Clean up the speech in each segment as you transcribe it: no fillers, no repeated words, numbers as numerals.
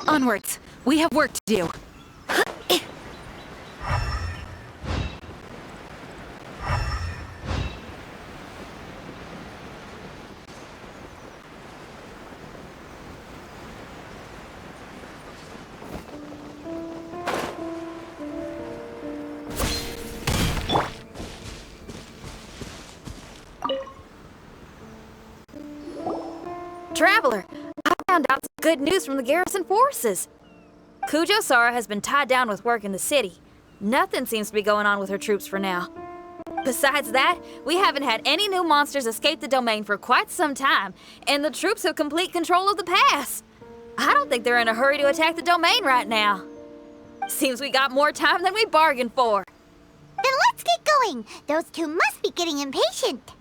Onwards. We have work to do. Traveler, I found out some good news from the garrison forces. Kujo-Sara has been tied down with work in the city. Nothing seems to be going on with her troops for now. Besides that, we haven't had any new monsters escape the domain for quite some time, and the troops have complete control of the pass. I don't think they're in a hurry to attack the domain right now. Seems we got more time than we bargained for. Then let's get going. Those two must be getting impatient.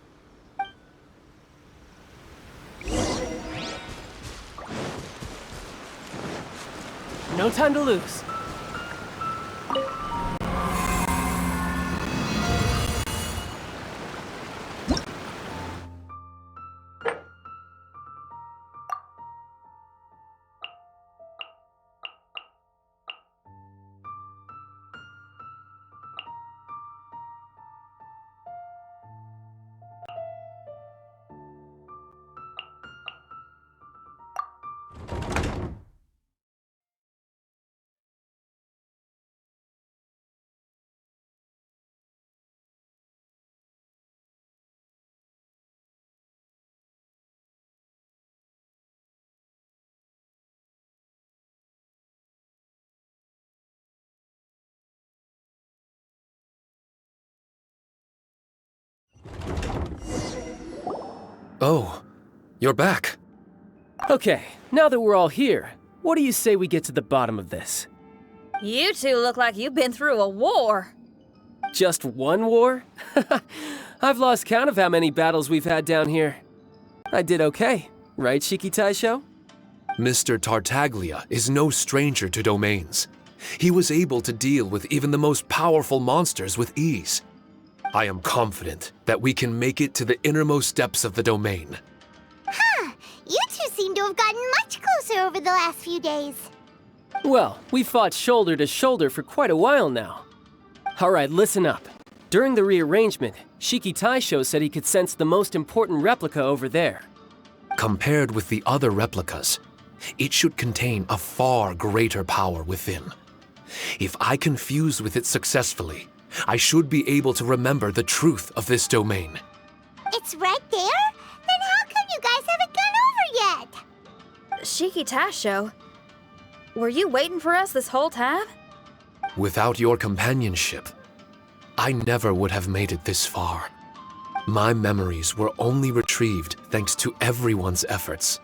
No time to lose. Oh, you're back. Okay, now that we're all here, what do you say we get to the bottom of this? You two look like you've been through a war. Just one war? I've lost count of how many battles we've had down here. I did okay, right, Shiki Taisho? Mr. Tartaglia is no stranger to domains. He was able to deal with even the most powerful monsters with ease. I am confident that we can make it to the innermost depths of the domain. Huh. You two seem to have gotten much closer over the last few days. Well, we fought shoulder to shoulder for quite a while now. Alright, listen up. During the rearrangement, Shiki Taisho said he could sense the most important replica over there. Compared with the other replicas, it should contain a far greater power within. If I can fuse with it successfully, I should be able to remember the truth of this domain. It's right there? Then how come you guys haven't gone over yet? Shiki Taisho, were you waiting for us this whole time? Without your companionship, I never would have made it this far. My memories were only retrieved thanks to everyone's efforts.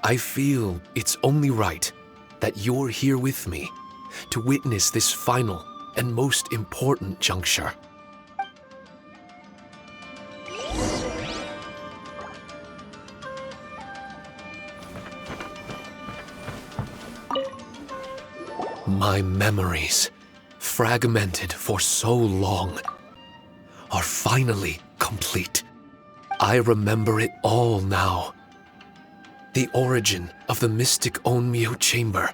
I feel it's only right that you're here with me to witness this final and most important juncture. My memories, fragmented for so long, are finally complete. I remember it all now. The origin of the mystic Onmyo chamber.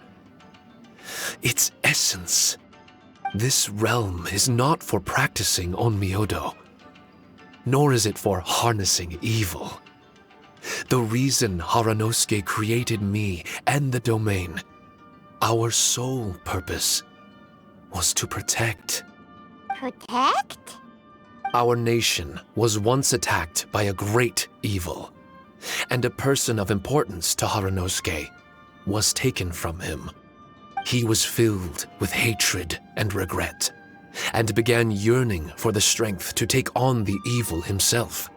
Its essence. This realm is not for practicing Onmyodo, nor is it for harnessing evil. The reason Haranosuke created me and the domain, our sole purpose, was to protect. Protect? Our nation was once attacked by a great evil, and a person of importance to Haranosuke was taken from him. He was filled with hatred and regret, and began yearning for the strength to take on the evil himself.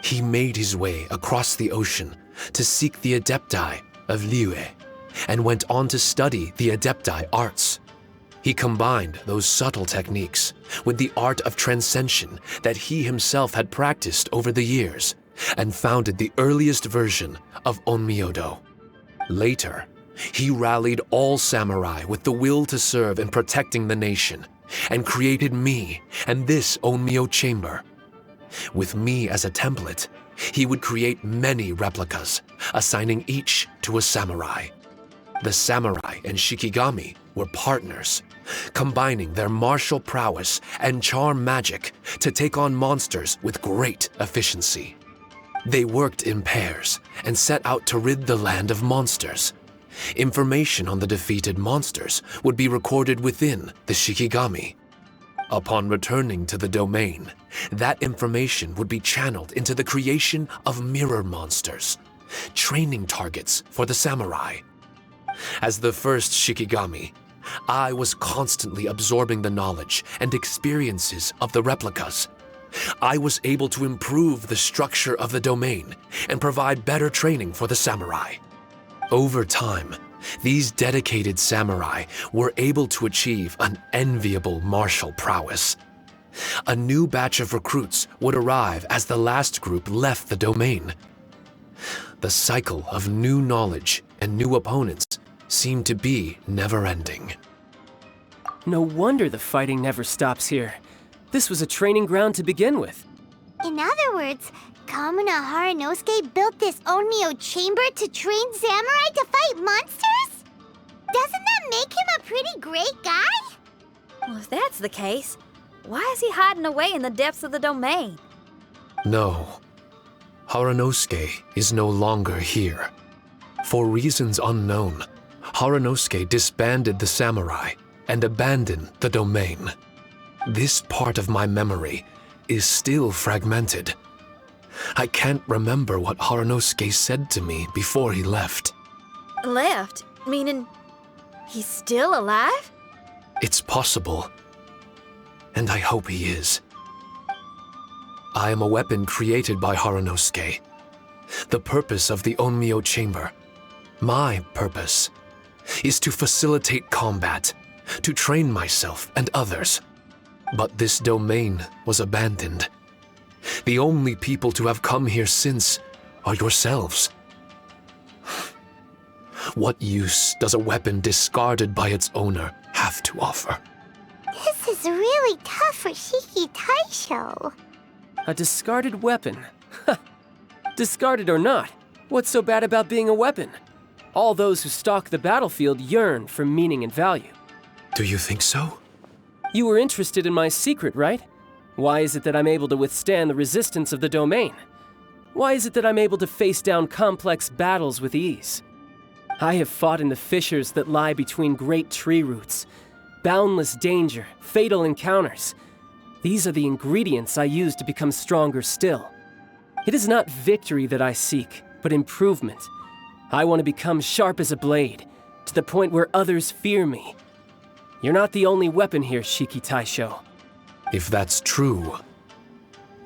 He made his way across the ocean to seek the Adepti of Liyue, and went on to study the Adepti arts. He combined those subtle techniques with the art of transcension that he himself had practiced over the years, and founded the earliest version of Onmyodo. Later, he rallied all samurai with the will to serve in protecting the nation, and created me and this Onmyo chamber. With me as a template, he would create many replicas, assigning each to a samurai. The samurai and Shikigami were partners, combining their martial prowess and charm magic to take on monsters with great efficiency. They worked in pairs and set out to rid the land of monsters. Information on the defeated monsters would be recorded within the Shikigami. Upon returning to the domain, that information would be channeled into the creation of mirror monsters, training targets for the samurai. As the first Shikigami, I was constantly absorbing the knowledge and experiences of the replicas. I was able to improve the structure of the domain and provide better training for the samurai. Over time, these dedicated samurai were able to achieve an enviable martial prowess. A new batch of recruits would arrive as the last group left the domain. The cycle of new knowledge and new opponents seemed to be never-ending. No wonder the fighting never stops here. This was a training ground to begin with. In other words, Kamuna Haranosuke built this Onmyo chamber to train samurai to fight monsters? Doesn't that make him a pretty great guy? Well, if that's the case, why is he hiding away in the depths of the domain? No, Haranosuke is no longer here. For reasons unknown, Haranosuke disbanded the samurai and abandoned the domain. This part of my memory is still fragmented. I can't remember what Haranosuke said to me before he left. Left? Meaning he's still alive? It's possible, and I hope he is. I am a weapon created by Haranosuke. The purpose of the Onmyo chamber, my purpose, is to facilitate combat, to train myself and others. But this domain was abandoned. The only people to have come here since are yourselves. What use does a weapon discarded by its owner have to offer? This is really tough for Shiki Taisho. A discarded weapon. Discarded or not, what's so bad about being a weapon? All those who stalk the battlefield yearn for meaning and value. Do you think so? You were interested in my secret, right? Why is it that I'm able to withstand the resistance of the domain? Why is it that I'm able to face down complex battles with ease? I have fought in the fissures that lie between great tree roots. Boundless danger, fatal encounters. These are the ingredients I use to become stronger still. It is not victory that I seek, but improvement. I want to become sharp as a blade, to the point where others fear me. You're not the only weapon here, Shiki Taisho. If that's true,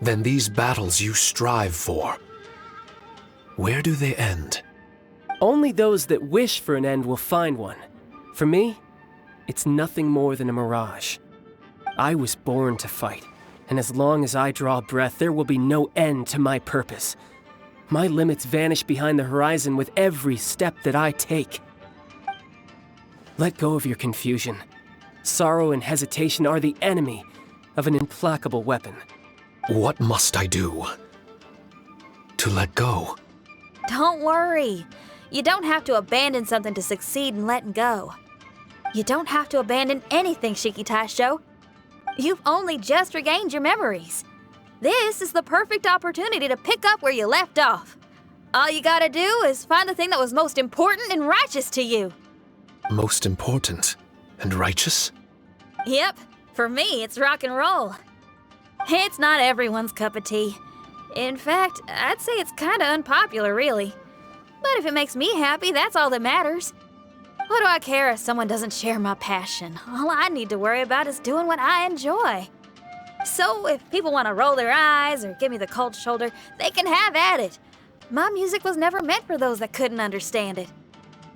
then these battles you strive for, where do they end? Only those that wish for an end will find one. For me, it's nothing more than a mirage. I was born to fight, and as long as I draw breath, there will be no end to my purpose. My limits vanish behind the horizon with every step that I take. Let go of your confusion. Sorrow and hesitation are the enemy of an implacable weapon. What must I do to let go? Don't worry. You don't have to abandon something to succeed in letting go. You don't have to abandon anything, Shiki Taisho. You've only just regained your memories. This is the perfect opportunity to pick up where you left off. All you gotta do is find the thing that was most important and righteous to you. Most important and righteous? Yep, for me, it's rock and roll. It's not everyone's cup of tea. In fact, I'd say it's kinda unpopular, really. But if it makes me happy, that's all that matters. What do I care if someone doesn't share my passion? All I need to worry about is doing what I enjoy. So if people want to roll their eyes or give me the cold shoulder, they can have at it. My music was never meant for those that couldn't understand it.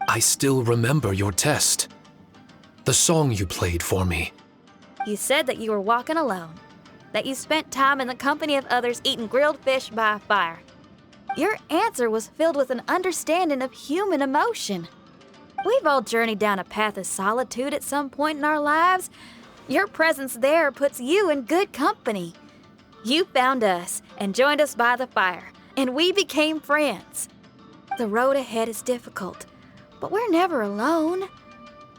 I still remember your test. The song you played for me. You said that you were walking alone, that you spent time in the company of others eating grilled fish by a fire. Your answer was filled with an understanding of human emotion. We've all journeyed down a path of solitude at some point in our lives. Your presence there puts you in good company. You found us and joined us by the fire, and we became friends. The road ahead is difficult, but we're never alone.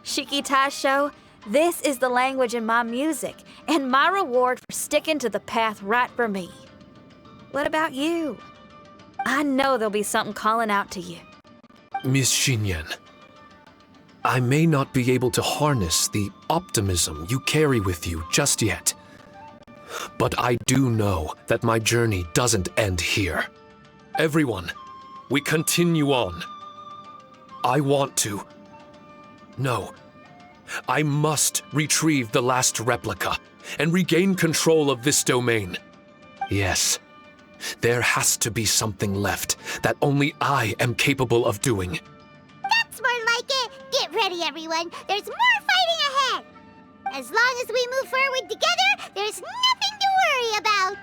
Shikitasho, this is the language in my music, and my reward for sticking to the path right for me. What about you? I know there'll be something calling out to you. Miss Xinyan, I may not be able to harness the optimism you carry with you just yet, but I do know that my journey doesn't end here. Everyone, we continue on. I want to. No. I must retrieve the last replica and regain control of this domain. Yes, there has to be something left that only I am capable of doing. That's more like it. Get ready, everyone. There's more fighting ahead. As long as we move forward together, there's nothing to worry about.